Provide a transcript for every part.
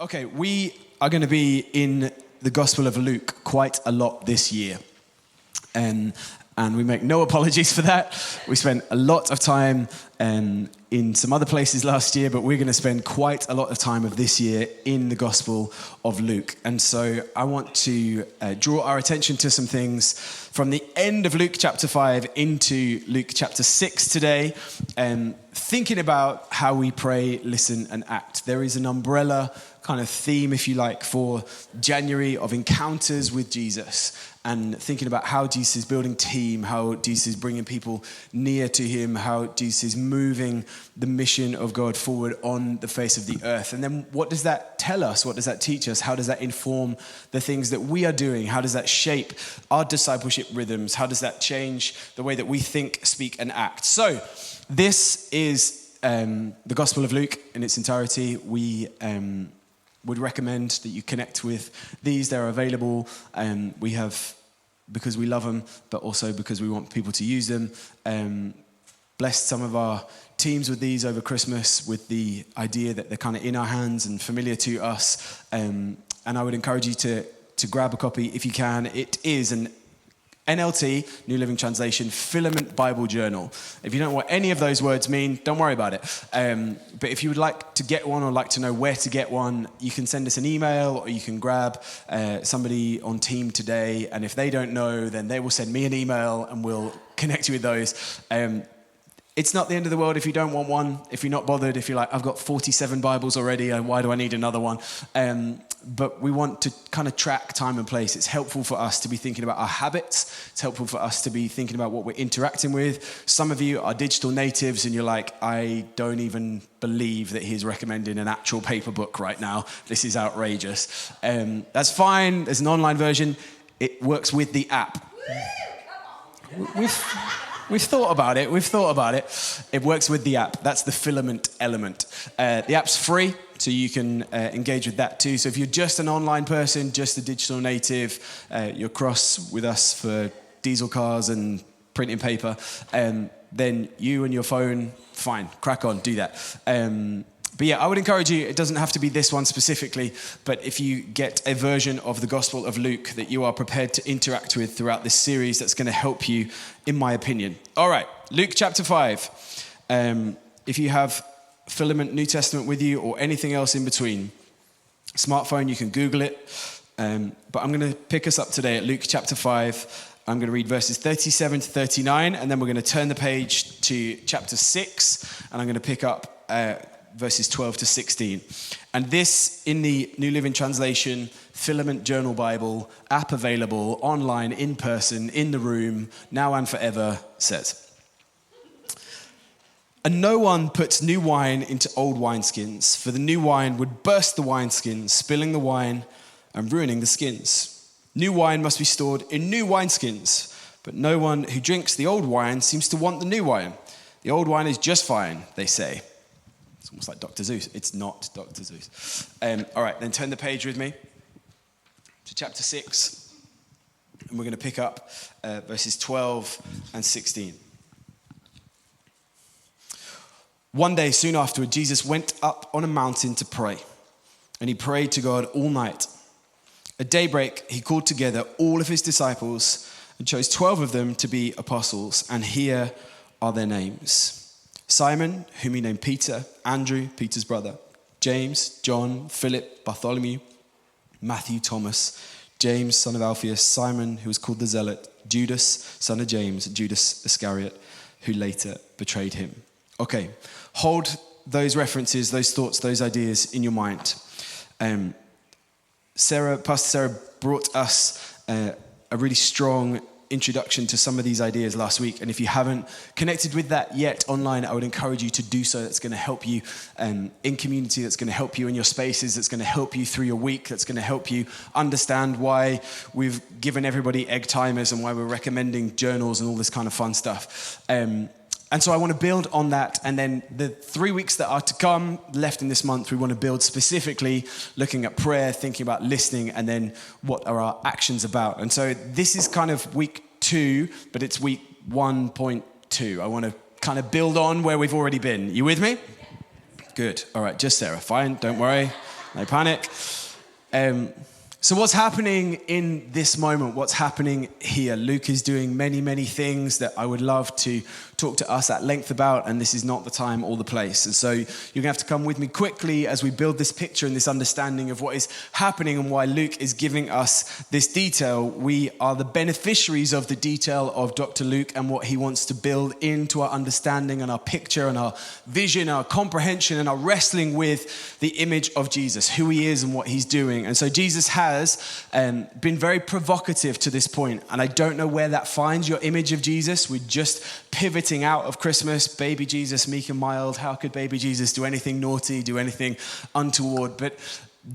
Okay, we are going to be in the Gospel of Luke quite a lot this year. And we make no apologies for that. We spent a lot of time in some other places last year, but we're going to spend quite a lot of time of this year in the Gospel of Luke. And so I want to draw our attention to some things from the end of Luke chapter 5 into Luke chapter 6 today, thinking about how we pray, listen, and act. There is an umbrella kind of theme, if you like, for January of encounters with Jesus and thinking about how Jesus is building team, how Jesus is bringing people near to him, how Jesus is moving the mission of God forward on the face of the earth. And then what does that tell us? What does that teach us? How does that inform the things that we are doing? How does that shape our discipleship rhythms? How does that change the way that we think, speak, and act? So this is the Gospel of Luke in its entirety. We would recommend that you connect with these. They're available. We have, because we love them, but also because we want people to use them, blessed some of our teams with these over Christmas with the idea that they're kind of in our hands and familiar to us. And I would encourage you to grab a copy if you can. It is an NLT, New Living Translation, Filament Bible Journal. If you don't know what any of those words mean, don't worry about it. But if you would like to get one or like to know where to get one, you can send us an email or you can grab somebody on team today. And if they don't know, then they will send me an email and we'll connect you with those. It's not the end of the world if you don't want one, if you're not bothered, if you're like, I've got 47 Bibles already, and why do I need another one? But we want to kind of track time and place. It's helpful for us to be thinking about our habits. It's helpful for us to be thinking about what we're interacting with. Some of you are digital natives and you're like, I don't even believe that he's recommending an actual paper book right now. This is outrageous. That's fine. There's an online version. It works with the app. We've thought about it. It works with the app. That's the filament element. The app's free, so you can engage with that too. So if you're just an online person, just a digital native, you're cross with us for diesel cars and printing paper, then you and your phone, fine, crack on, do that. But yeah, I would encourage you, it doesn't have to be this one specifically, but if you get a version of the Gospel of Luke that you are prepared to interact with throughout this series, that's going to help you, in my opinion. All right, Luke chapter 5. If you have Filament New Testament with you or anything else in between, smartphone, you can Google it. But I'm going to pick us up today at Luke chapter 5. I'm going to read verses 37 to 39, and then we're going to turn the page to chapter 6, and I'm going to pick up verses 12 to 16. And this, in the New Living Translation, Filament Journal Bible, app available, online, in person, in the room, now and forever, says, "And no one puts new wine into old wineskins, for the new wine would burst the wineskins, spilling the wine and ruining the skins. New wine must be stored in new wineskins, but no one who drinks the old wine seems to want the new wine. The old wine is just fine, they say." It's almost like Dr. Zeus. It's not Dr. Zeus. All right, then turn the page with me to chapter 6. And we're going to pick up verses 12 and 16. "One day, soon afterward, Jesus went up on a mountain to pray. And he prayed to God all night. At daybreak, he called together all of his disciples and chose 12 of them to be apostles. And here are their names: Simon, whom he named Peter; Andrew, Peter's brother; James, John, Philip, Bartholomew, Matthew, Thomas; James, son of Alphaeus; Simon, who was called the Zealot; Judas, son of James; Judas Iscariot, who later betrayed him." Okay, hold those references, those thoughts, those ideas in your mind. Pastor Sarah brought us a really strong introduction to some of these ideas last week, and if you haven't connected with that yet online, I would encourage you to do so. That's going to help you in community, that's going to help you in your spaces, that's going to help you through your week, that's going to help you understand why we've given everybody egg timers and why we're recommending journals and all this kind of fun stuff. And so I want to build on that, and then the 3 weeks that are to come left in this month, we want to build specifically looking at prayer, thinking about listening, and then what are our actions about. And so this is kind of week 2, but it's week 1.2. I want to kind of build on where we've already been. You with me? Good. All right, just Sarah. Fine, don't worry. No panic. So what's happening in this moment? What's happening here? Luke is doing many, many things that I would love to talk to us at length about, and this is not the time or the place. And so you're going to have to come with me quickly as we build this picture and this understanding of what is happening and why Luke is giving us this detail. We are the beneficiaries of the detail of Dr. Luke and what he wants to build into our understanding and our picture and our vision, our comprehension, and our wrestling with the image of Jesus, who he is and what he's doing. And so Jesus has been very provocative to this point, and I don't know where that finds your image of Jesus. We're just pivoting out of Christmas, baby Jesus, meek and mild. How could baby Jesus do anything naughty, do anything untoward? But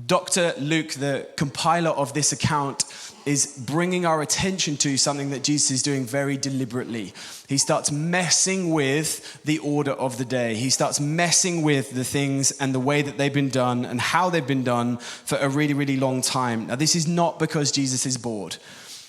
Dr. Luke, the compiler of this account, is bringing our attention to something that Jesus is doing very deliberately. He starts messing with the order of the day. He starts messing with the things and the way that they've been done and how they've been done for a really, really long time. Now, this is not because Jesus is bored.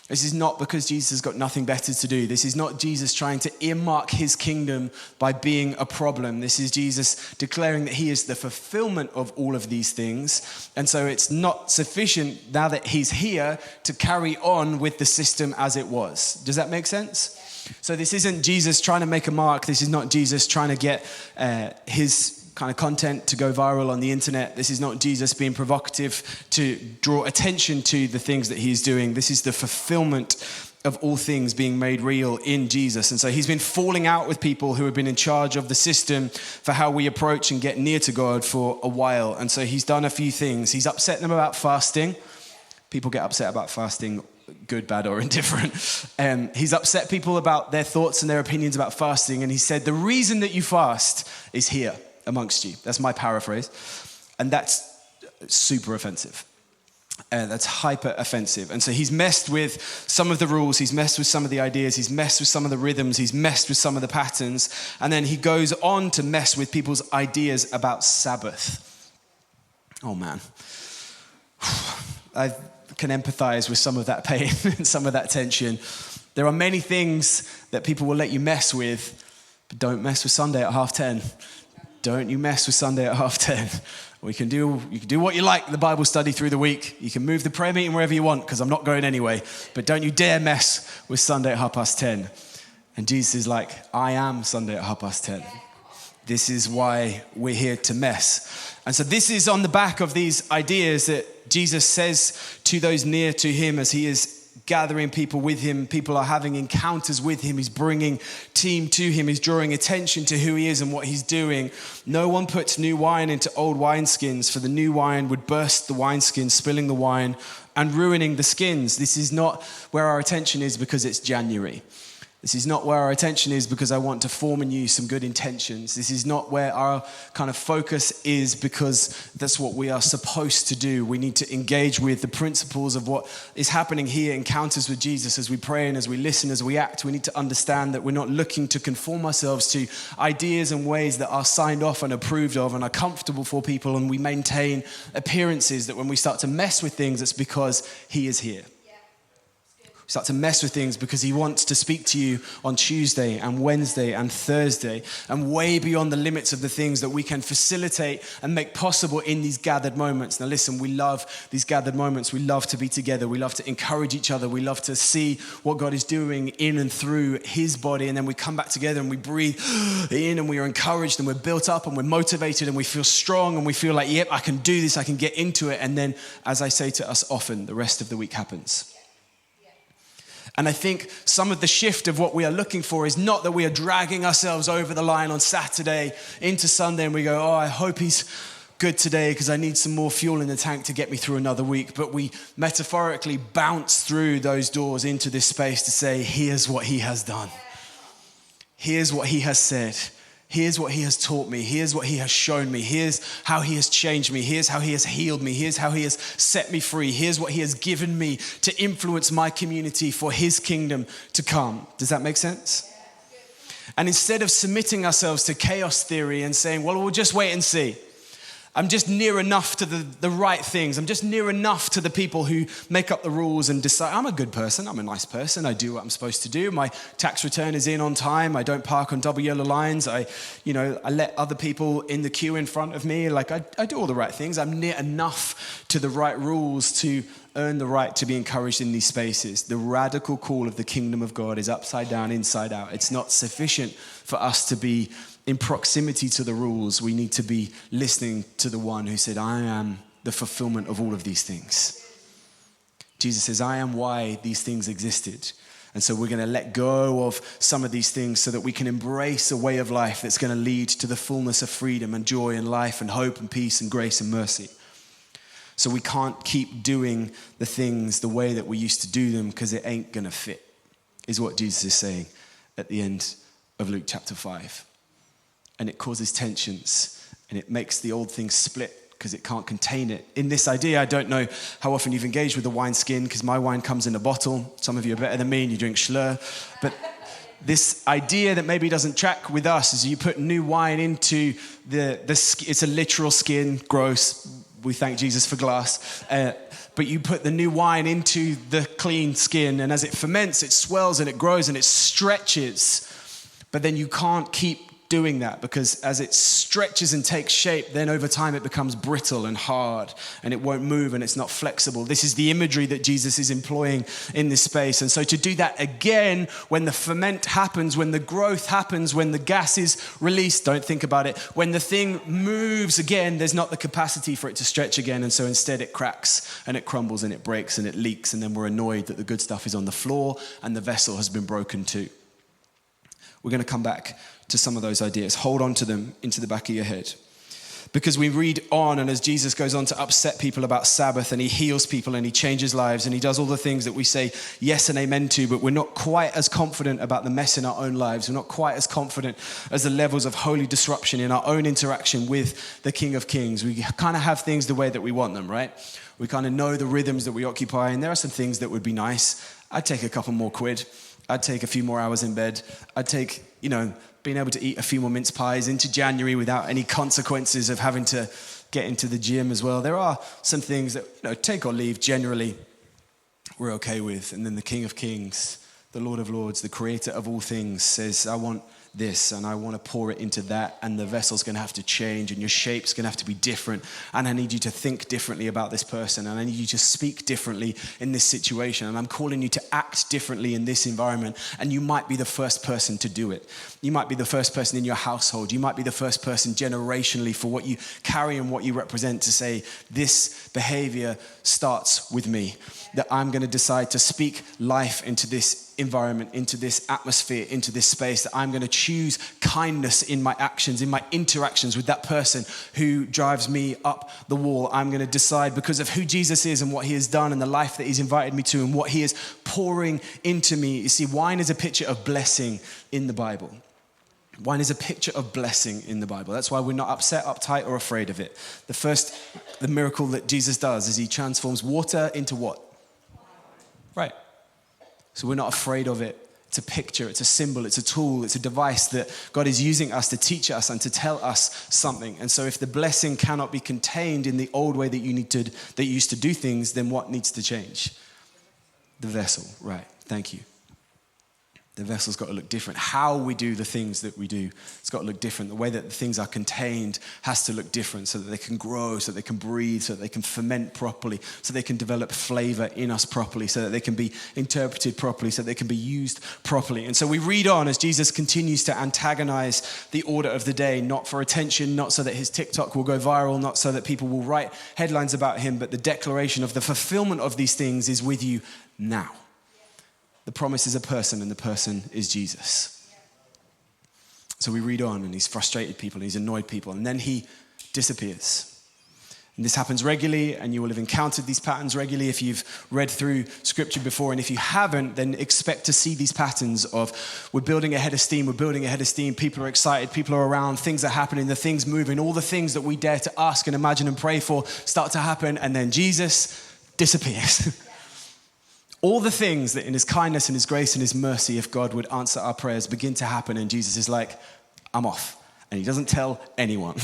This is not because Jesus has got nothing better to do. This is not Jesus trying to earmark his kingdom by being a problem. This is Jesus declaring that he is the fulfillment of all of these things. And so it's not sufficient now that he's here to carry on with the system as it was. Does that make sense? So this isn't Jesus trying to make a mark. This is not Jesus trying to get his kind of content to go viral on the internet. This is not Jesus being provocative to draw attention to the things that he's doing. This is the fulfillment of all things being made real in Jesus. And so he's been falling out with people who have been in charge of the system for how we approach and get near to God for a while. And so he's done a few things. He's upset them about fasting. People get upset about fasting, good, bad, or indifferent. He's upset people about their thoughts and their opinions about fasting. And he said, the reason that you fast is here amongst you. That's my paraphrase. And that's super offensive. That's hyper offensive. And so he's messed with some of the rules. He's messed with some of the ideas. He's messed with some of the rhythms. He's messed with some of the patterns. And then he goes on to mess with people's ideas about Sabbath. Oh man. I can empathize with some of that pain and some of that tension. There are many things that people will let you mess with, but don't mess with Sunday at 10:30. Don't you mess with Sunday at 10:30. You can do what you like, the Bible study through the week. You can move the prayer meeting wherever you want, because I'm not going anyway. But don't you dare mess with Sunday at 10:30. And Jesus is like, I am Sunday at 10:30. This is why we're here to mess. And so this is on the back of these ideas that Jesus says to those near to him as he is gathering people with him. People are having encounters with him. He's bringing team to him. He's drawing attention to who he is and what he's doing. No one puts new wine into old wineskins, for the new wine would burst the wineskins, spilling the wine and ruining the skins. This is not where our attention is because it's January. This is not where our attention is because I want to form in you some good intentions. This is not where our kind of focus is because that's what we are supposed to do. We need to engage with the principles of what is happening here, encounters with Jesus, as we pray and as we listen, as we act. We need to understand that we're not looking to conform ourselves to ideas and ways that are signed off and approved of and are comfortable for people, and we maintain appearances that when we start to mess with things, it's because he is here. Start to mess with things because he wants to speak to you on Tuesday and Wednesday and Thursday, and way beyond the limits of the things that we can facilitate and make possible in these gathered moments. Now listen, we love these gathered moments. We love to be together. We love to encourage each other. We love to see what God is doing in and through his body, and then we come back together and we breathe in and we are encouraged and we're built up and we're motivated and we feel strong and we feel like, yep, I can do this, I can get into it. And then, as I say to us often, the rest of the week happens. And I think some of the shift of what we are looking for is not that we are dragging ourselves over the line on Saturday into Sunday and we go, oh, I hope he's good today because I need some more fuel in the tank to get me through another week. But we metaphorically bounce through those doors into this space to say, here's what he has done. Here's what he has said. Here's what he has taught me. Here's what he has shown me. Here's how he has changed me. Here's how he has healed me. Here's how he has set me free. Here's what he has given me to influence my community for his kingdom to come. Does that make sense? And instead of submitting ourselves to chaos theory and saying, well, we'll just wait and see. I'm just near enough to the right things. I'm just near enough to the people who make up the rules and decide, I'm a good person, I'm a nice person, I do what I'm supposed to do. My tax return is in on time, I don't park on double yellow lines, I let other people in the queue in front of me, like I do all the right things. I'm near enough to the right rules to earn the right to be encouraged in these spaces. The radical call of the kingdom of God is upside down, inside out. It's not sufficient for us to be in proximity to the rules. We need to be listening to the one who said, I am the fulfillment of all of these things. Jesus says, I am why these things existed. And so we're going to let go of some of these things so that we can embrace a way of life that's going to lead to the fullness of freedom and joy and life and hope and peace and grace and mercy. So we can't keep doing the things the way that we used to do them because it ain't going to fit, is what Jesus is saying at the end of Luke chapter 5. And it causes tensions, and it makes the old thing split because it can't contain it. In this idea, I don't know how often you've engaged with the wineskin, because my wine comes in a bottle. Some of you are better than me and you drink Schlur. But this idea that maybe doesn't track with us is you put new wine into it's a literal skin, gross. We thank Jesus for glass. But you put the new wine into the clean skin, and as it ferments, it swells and it grows and it stretches. But then you can't keep doing that, because as it stretches and takes shape, then over time it becomes brittle and hard and it won't move and it's not flexible. This is the imagery that Jesus is employing in this space. And so to do that again, when the ferment happens, when the growth happens, when the gas is released, don't think about it. When the thing moves again, there's not the capacity for it to stretch again. And so instead it cracks and it crumbles and it breaks and it leaks. And then we're annoyed that the good stuff is on the floor and the vessel has been broken too. We're going to come back to some of those ideas. Hold on to them into the back of your head. Because we read on, and as Jesus goes on to upset people about Sabbath, and he heals people and he changes lives and he does all the things that we say yes and amen to, but we're not quite as confident about the mess in our own lives. We're not quite as confident as the levels of holy disruption in our own interaction with the King of Kings. We kind of have things the way that we want them, right? We kind of know the rhythms that we occupy, and there are some things that would be nice. I'd take a couple more quid. I'd take a few more hours in bed. I'd take, being able to eat a few more mince pies into January without any consequences of having to get into the gym as well. There are some things that, take or leave, generally we're okay with. And then the King of Kings, the Lord of Lords, the creator of all things says, I want this and I want to pour it into that, and the vessel's going to have to change and your shape's going to have to be different, and I need you to think differently about this person, and I need you to speak differently in this situation, and I'm calling you to act differently in this environment. And you might be the first person to do it. You might be the first person in your household. You might be the first person generationally for what you carry and what you represent to say, this behavior starts with me, that I'm going to decide to speak life into this environment, into this atmosphere, into this space, that I'm going to choose kindness in my actions, in my interactions with that person who drives me up the wall. I'm going to decide, because of who Jesus is and what he has done and the life that he's invited me to and what he is pouring into me. You see, wine is a picture of blessing in the Bible. Wine is a picture of blessing in the Bible. That's why we're not upset, uptight, or afraid of it. The miracle that Jesus does is he transforms water into what? Right. So we're not afraid of it. It's a picture, it's a symbol, it's a tool, it's a device that God is using us to teach us and to tell us something. And so if the blessing cannot be contained in the old way that you used to do things, then what needs to change? The vessel, right. Thank you. The vessel's got to look different. How we do the things that we do, it's got to look different. The way that the things are contained has to look different so that they can grow, so that they can breathe, so that they can ferment properly, so they can develop flavor in us properly, so that they can be interpreted properly, so that they can be used properly. And so we read on as Jesus continues to antagonize the order of the day, not for attention, not so that his TikTok will go viral, not so that people will write headlines about him, but the declaration of the fulfillment of these things is with you now. The promise is a person, and the person is Jesus. So we read on, and he's frustrated people, and he's annoyed people, and then he disappears. And this happens regularly, and you will have encountered these patterns regularly if you've read through scripture before. And if you haven't, then expect to see these patterns of we're building a head of steam, people are excited, people are around, things are happening, the things moving, all the things that we dare to ask and imagine and pray for start to happen, and then Jesus disappears. All the things that in his kindness and his grace and his mercy, if God would answer our prayers, begin to happen, and Jesus is like, I'm off. and he doesn't tell anyone.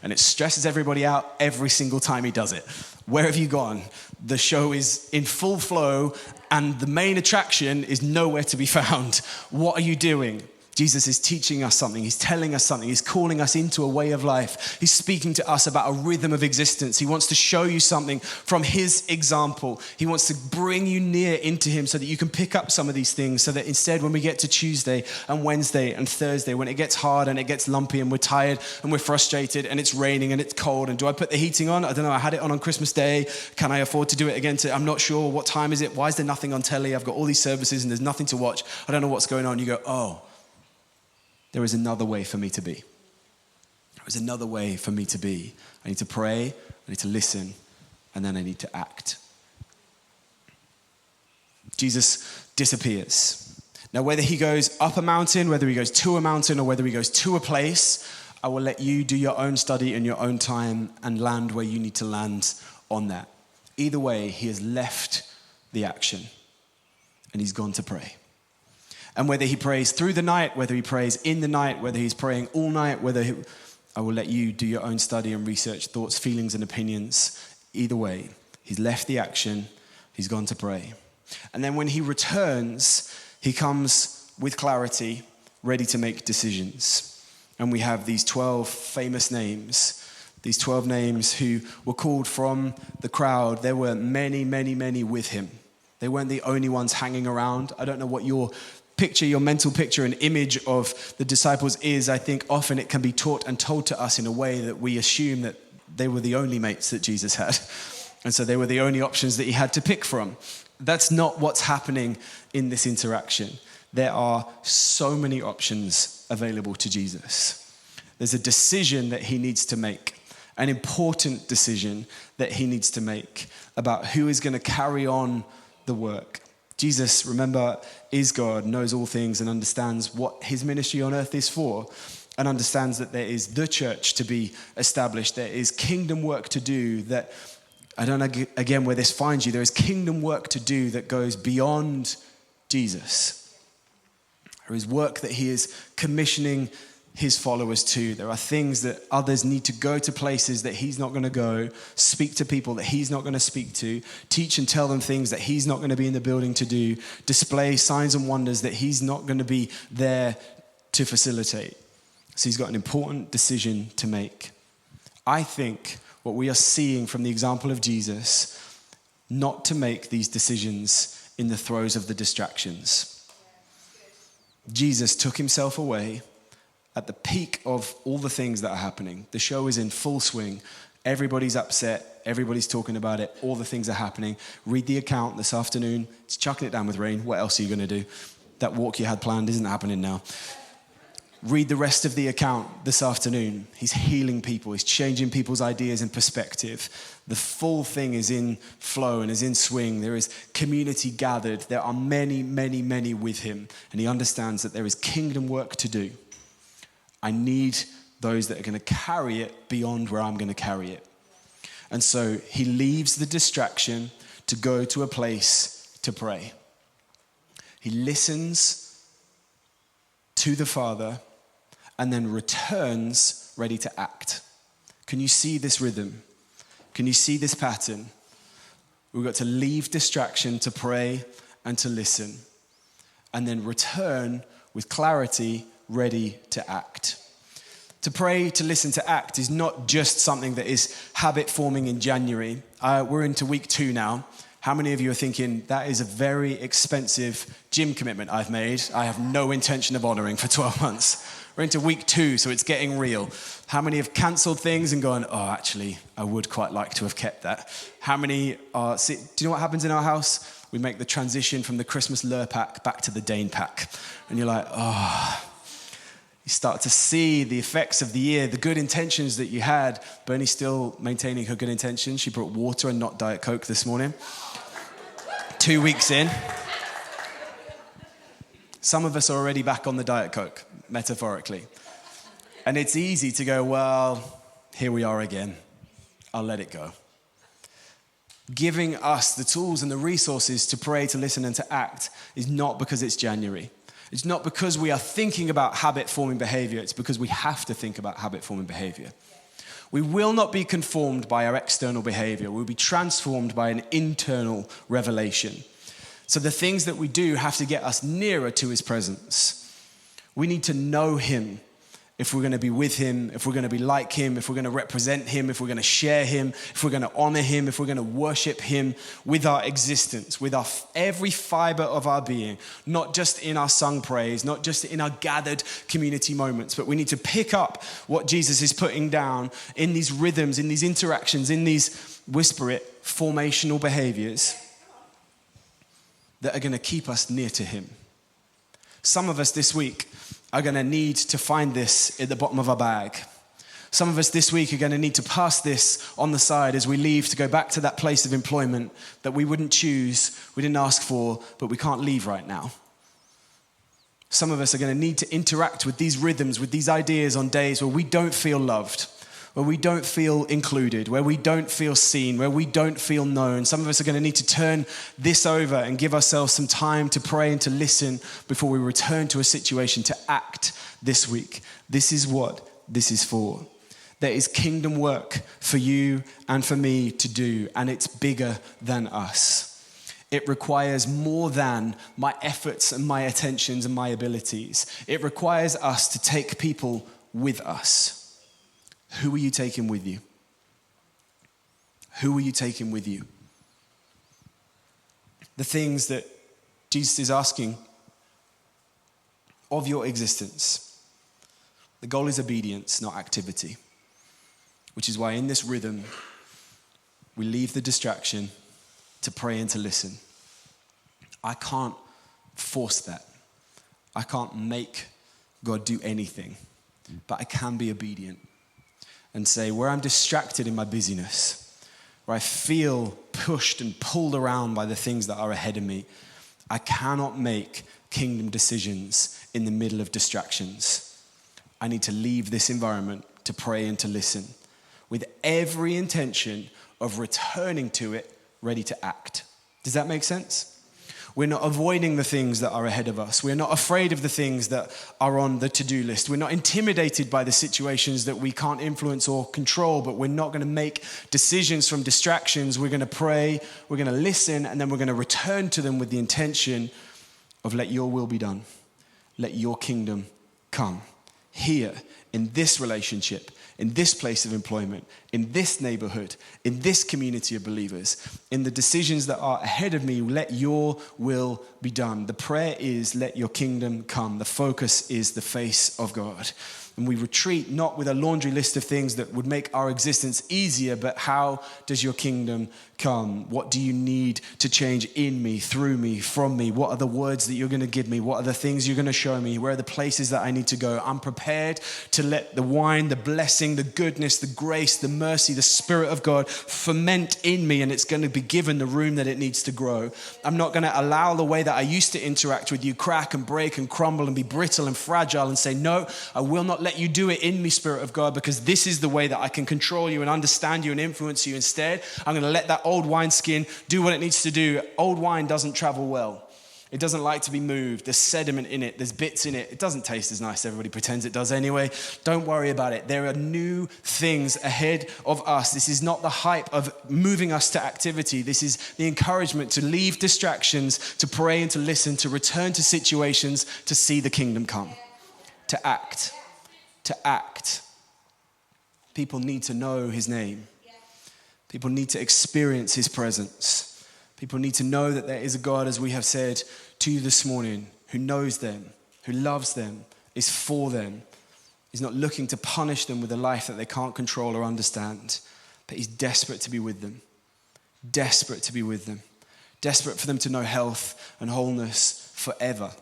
And it stresses everybody out every single time he does it. Where have you gone? The show is in full flow and the main attraction is nowhere to be found. What are you doing? Jesus is teaching us something. He's telling us something. He's calling us into a way of life. He's speaking to us about a rhythm of existence. He wants to show you something from his example. He wants to bring you near into him so that you can pick up some of these things, so that instead when we get to Tuesday and Wednesday and Thursday, when it gets hard and it gets lumpy and we're tired and we're frustrated and it's raining and it's cold and do I put the heating on? I don't know. I had it on Christmas Day. Can I afford to do it again? I'm not sure. What time is it? Why is there nothing on telly? I've got all these services and there's nothing to watch. I don't know what's going on. You go, oh, there is another way for me to be. There is another way for me to be. I need to pray, I need to listen, and then I need to act. Jesus disappears. Now, whether he goes up a mountain, whether he goes to a mountain, or whether he goes to a place, I will let you do your own study in your own time and land where you need to land on that. Either way, he has left the action and he's gone to pray. And whether he prays through the night, whether he prays in the night, whether he's praying all night, I will let you do your own study and research, thoughts, feelings, and opinions. Either way, he's left the action, he's gone to pray. And then when he returns, he comes with clarity, ready to make decisions. And we have these 12 famous names, these 12 names who were called from the crowd. There were many, many, many with him. They weren't the only ones hanging around. I don't know what your mental picture and image of the disciples is. I think often it can be taught and told to us in a way that we assume that they were the only mates that Jesus had. And so they were the only options that he had to pick from. That's not what's happening in this interaction. There are so many options available to Jesus. There's a decision that he needs to make, an important decision that he needs to make about who is going to carry on the work. Jesus, remember, is God, knows all things and understands what his ministry on earth is for, and understands that there is the church to be established. There is kingdom work to do that, I don't know, again, where this finds you, there is kingdom work to do that goes beyond Jesus. There is work that he is commissioning his followers to. There are things that others need to go to places that he's not going to go, speak to people that he's not going to speak to, teach and tell them things that he's not going to be in the building to do, display signs and wonders that he's not going to be there to facilitate. So he's got an important decision to make. I think what we are seeing from the example of Jesus, not to make these decisions in the throes of the distractions. Jesus took himself away at the peak of all the things that are happening. The show is in full swing. Everybody's upset. Everybody's talking about it. All the things are happening. Read the account this afternoon. It's chucking it down with rain. What else are you going to do? That walk you had planned isn't happening now. Read the rest of the account this afternoon. He's healing people. He's changing people's ideas and perspective. The full thing is in flow and is in swing. There is community gathered. There are many, many, many with him. And he understands that there is kingdom work to do. I need those that are going to carry it beyond where I'm going to carry it. And so he leaves the distraction to go to a place to pray. He listens to the Father and then returns ready to act. Can you see this rhythm? Can you see this pattern? We've got to leave distraction to pray and to listen, and then return with clarity, ready to act. To pray, to listen, to act is not just something that is habit forming in January. We're into week 2 now. How many of you are thinking, that is a very expensive gym commitment I've made. I have no intention of honoring for 12 months. We're into week 2, so it's getting real. How many have cancelled things and gone, oh, actually, I would quite like to have kept that? How many are, do you know what happens in our house? We make the transition from the Christmas Lure pack back to the Dane pack. And you're like, oh. You start to see the effects of the year, the good intentions that you had. Bernie's still maintaining her good intentions. She brought water and not Diet Coke this morning. 2 weeks in. Some of us are already back on the Diet Coke, metaphorically. And it's easy to go, well, here we are again. I'll let it go. Giving us the tools and the resources to pray, to listen, and to act is not because it's January. It's not because we are thinking about habit-forming behavior. It's because we have to think about habit-forming behavior. We will not be conformed by our external behavior. We'll be transformed by an internal revelation. So the things that we do have to get us nearer to his presence. We need to know him if we're going to be with him, if we're going to be like him, if we're going to represent him, if we're going to share him, if we're going to honor him, if we're going to worship him with our existence, with our every fiber of our being, not just in our sung praise, not just in our gathered community moments, but we need to pick up what Jesus is putting down in these rhythms, in these interactions, in these, whisper it, formational behaviors that are going to keep us near to him. Some of us this week are going to need to find this at the bottom of our bag. Some of us this week are going to need to pass this on the side as we leave to go back to that place of employment that we wouldn't choose, we didn't ask for, but we can't leave right now. Some of us are going to need to interact with these rhythms, with these ideas on days where we don't feel loved, where we don't feel included, where we don't feel seen, where we don't feel known. Some of us are going to need to turn this over and give ourselves some time to pray and to listen before we return to a situation to act this week. This is what this is for. There is kingdom work for you and for me to do, and it's bigger than us. It requires more than my efforts and my attentions and my abilities. It requires us to take people with us. Who are you taking with you? Who are you taking with you? The things that Jesus is asking of your existence. The goal is obedience, not activity. Which is why in this rhythm, we leave the distraction to pray and to listen. I can't force that. I can't make God do anything, but I can be obedient. And say, where I'm distracted in my busyness, where I feel pushed and pulled around by the things that are ahead of me, I cannot make kingdom decisions in the middle of distractions. I need to leave this environment to pray and to listen with every intention of returning to it, ready to act. Does that make sense? We're not avoiding the things that are ahead of us. We're not afraid of the things that are on the to-do list. We're not intimidated by the situations that we can't influence or control, but we're not going to make decisions from distractions. We're going to pray, we're going to listen, and then we're going to return to them with the intention of let your will be done. Let your kingdom come. Here, in this relationship, in this place of employment, in this neighborhood, in this community of believers, in the decisions that are ahead of me, let your will be done. The prayer is, let your kingdom come. The focus is the face of God. And we retreat not with a laundry list of things that would make our existence easier, but how does your kingdom come? What do you need to change in me, through me, from me? What are the words that you're going to give me? What are the things you're going to show me? Where are the places that I need to go? I'm prepared to let the wine, the blessing, the goodness, the grace, the mercy, the Spirit of God ferment in me, and it's going to be given the room that it needs to grow. I'm not going to allow the way that I used to interact with you crack and break and crumble and be brittle and fragile and say, no, I will not let you do it in me, Spirit of God, because this is the way that I can control you and understand you and influence you. Instead, I'm going to let that old wineskin do what it needs to do. Old wine doesn't travel well. It doesn't like to be moved. There's sediment in it. There's bits in it. It doesn't taste as nice. Everybody pretends it does anyway. Don't worry about it. There are new things ahead of us. This is not the hype of moving us to activity. This is the encouragement to leave distractions, to pray and to listen, to return to situations, to see the kingdom come, to act. To act. People need to know his name. People need to experience his presence. People need to know that there is a God, as we have said to you this morning, who knows them, who loves them, is for them. He's not looking to punish them with a life that they can't control or understand, but he's desperate to be with them. Desperate to be with them. Desperate for them to know health and wholeness forever.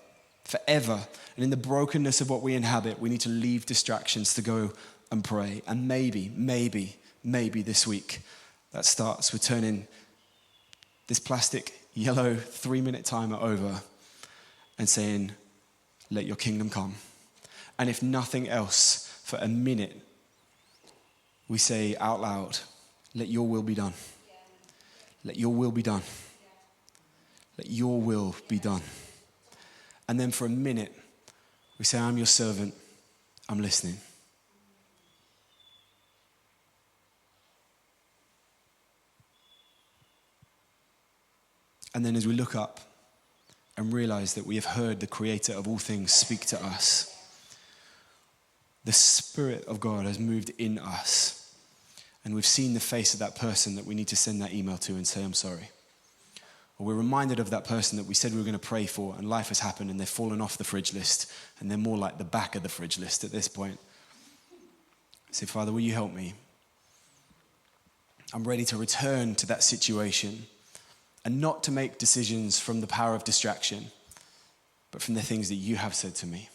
Forever. And in the brokenness of what we inhabit, we need to leave distractions to go and pray. And maybe this week, that starts with turning this plastic yellow 3-minute timer over and saying, let your kingdom come. And if nothing else, for a minute, we say out loud, let your will be done. Let your will be done. Let your will be done. And then for a minute, we say, I'm your servant, I'm listening. And then as we look up and realize that we have heard the creator of all things speak to us, the Spirit of God has moved in us, and we've seen the face of that person that we need to send that email to and say, I'm sorry. Or we're reminded of that person that we said we were going to pray for, and life has happened and they've fallen off the fridge list, and they're more like the back of the fridge list at this point. Say, Father, will you help me? I'm ready to return to that situation and not to make decisions from the power of distraction, but from the things that you have said to me,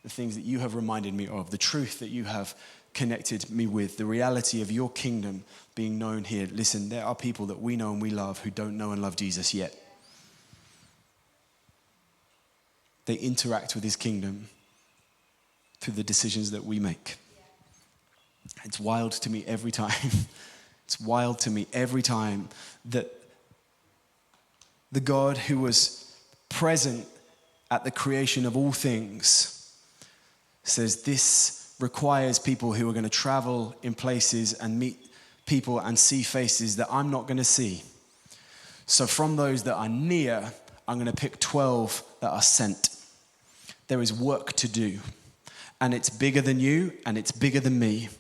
the things that you have reminded me of, the truth that you have connected me with, the reality of your kingdom being known here. Listen, there are people that we know and we love who don't know and love Jesus yet. They interact with his kingdom through the decisions that we make. It's wild to me every time. It's wild to me every time that the God who was present at the creation of all things says this requires people who are going to travel in places and meet people and see faces that I'm not going to see. So from those that are near, I'm going to pick 12 that are sent. There is work to do, and it's bigger than you, and it's bigger than me.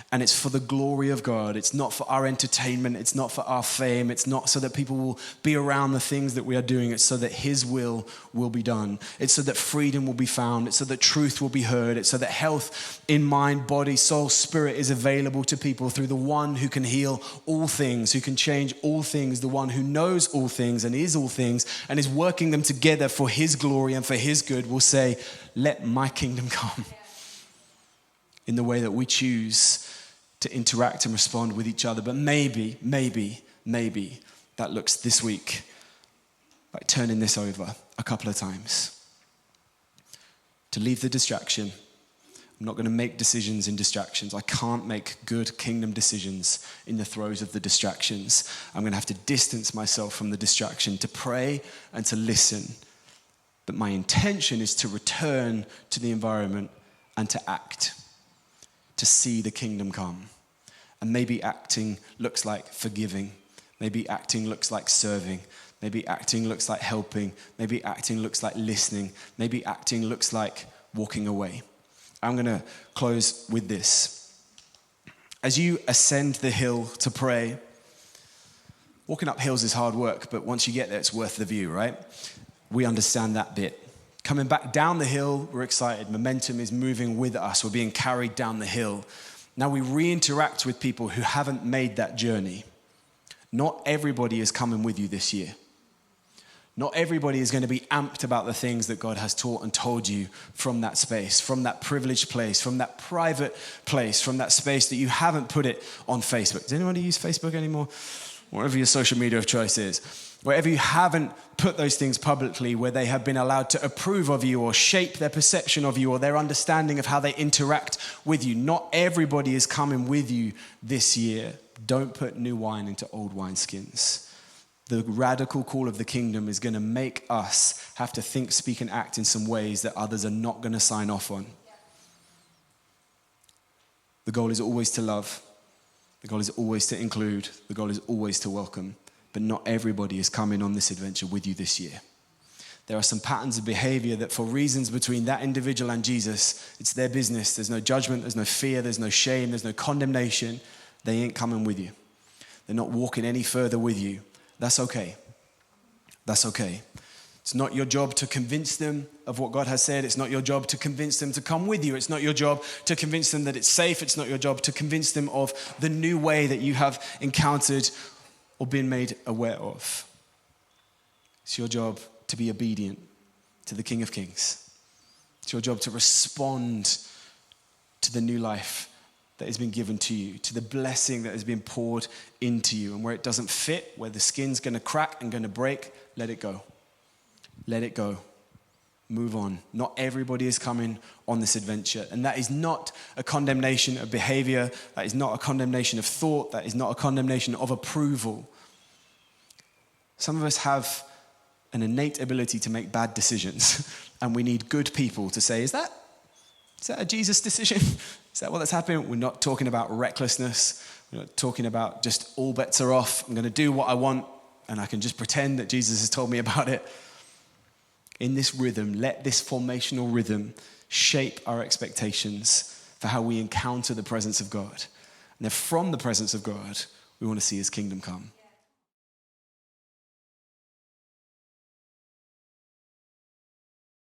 And it's for the glory of God. It's not for our entertainment. It's not for our fame. It's not so that people will be around the things that we are doing. It's so that his will be done. It's so that freedom will be found. It's so that truth will be heard. It's so that health in mind, body, soul, spirit is available to people through the one who can heal all things, who can change all things, the one who knows all things and is all things and is working them together for his glory and for his good will say, let my kingdom come in the way that we choose to interact and respond with each other. But maybe that looks this week like turning this over a couple of times. To leave the distraction. I'm not going to make decisions in distractions. I can't make good kingdom decisions in the throes of the distractions. I'm going to have to distance myself from the distraction to pray and to listen. But my intention is to return to the environment and to act. To see the kingdom come. And maybe acting looks like forgiving. Maybe acting looks like serving. Maybe acting looks like helping. Maybe acting looks like listening. Maybe acting looks like walking away. I'm going to close with this. As you ascend the hill to pray, walking up hills is hard work, but once you get there, it's worth the view, right? We understand that bit. Coming back down the hill, we're excited. Momentum is moving with us. We're being carried down the hill. Now we re-interact with people who haven't made that journey. Not everybody is coming with you this year. Not everybody is going to be amped about the things that God has taught and told you from that space, from that privileged place, from that private place, from that space that you haven't put it on Facebook. Does anybody use Facebook anymore? Whatever your social media of choice is. Wherever you haven't put those things publicly, where they have been allowed to approve of you or shape their perception of you or their understanding of how they interact with you. Not everybody is coming with you this year. Don't put new wine into old wineskins. The radical call of the kingdom is going to make us have to think, speak, and act in some ways that others are not going to sign off on. The goal is always to love. The goal is always to include. The goal is always to welcome. But not everybody is coming on this adventure with you this year. There are some patterns of behavior that for reasons between that individual and Jesus, it's their business. There's no judgment, there's no fear, there's no shame, there's no condemnation. They ain't coming with you. They're not walking any further with you. That's okay. That's okay. It's not your job to convince them of what God has said. It's not your job to convince them to come with you. It's not your job to convince them that it's safe. It's not your job to convince them of the new way that you have encountered or been made aware of. It's your job to be obedient to the King of Kings. It's your job to respond to the new life that has been given to you, to the blessing that has been poured into you. And where it doesn't fit, where the skin's going to crack and going to break, let it go. Let it go. Move on. Not everybody is coming on this adventure. And that is not a condemnation of behavior. That is not a condemnation of thought. That is not a condemnation of approval. Some of us have an innate ability to make bad decisions. And we need good people to say, is that a Jesus decision? Is that what's happening? We're not talking about recklessness. We're not talking about just all bets are off. I'm going to do what I want and I can just pretend that Jesus has told me about it. In this rhythm, let this formational rhythm shape our expectations for how we encounter the presence of God. And then from the presence of God, we want to see his kingdom come.